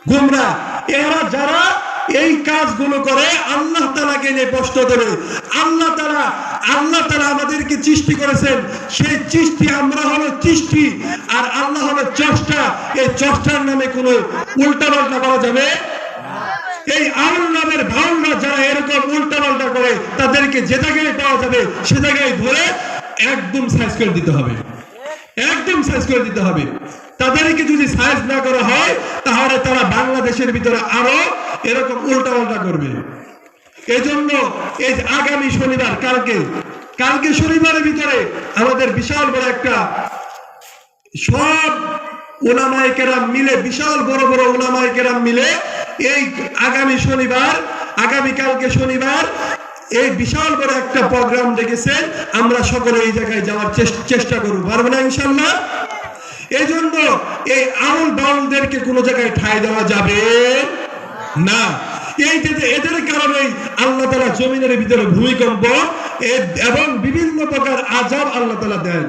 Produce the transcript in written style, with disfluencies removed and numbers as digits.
গুমরা। এরা যারা এই কাজগুলো করে আল্লাহ তাআলাকে নিয়ে প্রশ্ন করে। আল্লাহ তাআলা আমাদেরকে সৃষ্টি করেছেন, সেই সৃষ্টি আমরা হলো সৃষ্টি, আর আল্লাহ হলো স্রষ্টা। এই স্রষ্টার নামে কোনো উল্টাপাল্টা করা যাবে? এই আউল নামের ভাওনা যারা এরকম উল্টাপাল্টা করে তাদেরকে যে জায়গায় পাওয়া যাবে সে জায়গায় ধরে একদম সাইজ করে দিতে হবে, একদম সাইজ করে দিতে হবে। তাদেরকে যদি সাইজ না করা হয় তাহলে তারা বাংলাদেশের ভিতরে আরো এরকম উল্টাপাল্টা করবে। এজন্য এই আগামী শনিবার, কালকে শনিবারের ভিতরে আমাদের বিশাল বড় একটা সব উলামায়ে কেরাম মিলে, বিশাল বড় বড় উলামায়ে কেরাম মিলে এই আগামীকালকে শনিবার এই বিশাল বড় একটা প্রোগ্রাম দেখেছেন। আমরা সকলে এই জায়গায় যাওয়ার চেষ্টা করব, পারবো না ইনশাআল্লাহ? এই জন্য এই আউল বাউলদেরকে কোনো জায়গায় ঠাঁই দেওয়া যাবে না। এদের কারণেই আল্লাহ তাআলা জমিনের ভিতরে ভূমিকম্প এবং বিভিন্ন প্রকার আযাব আল্লাহ তাআলা দেন।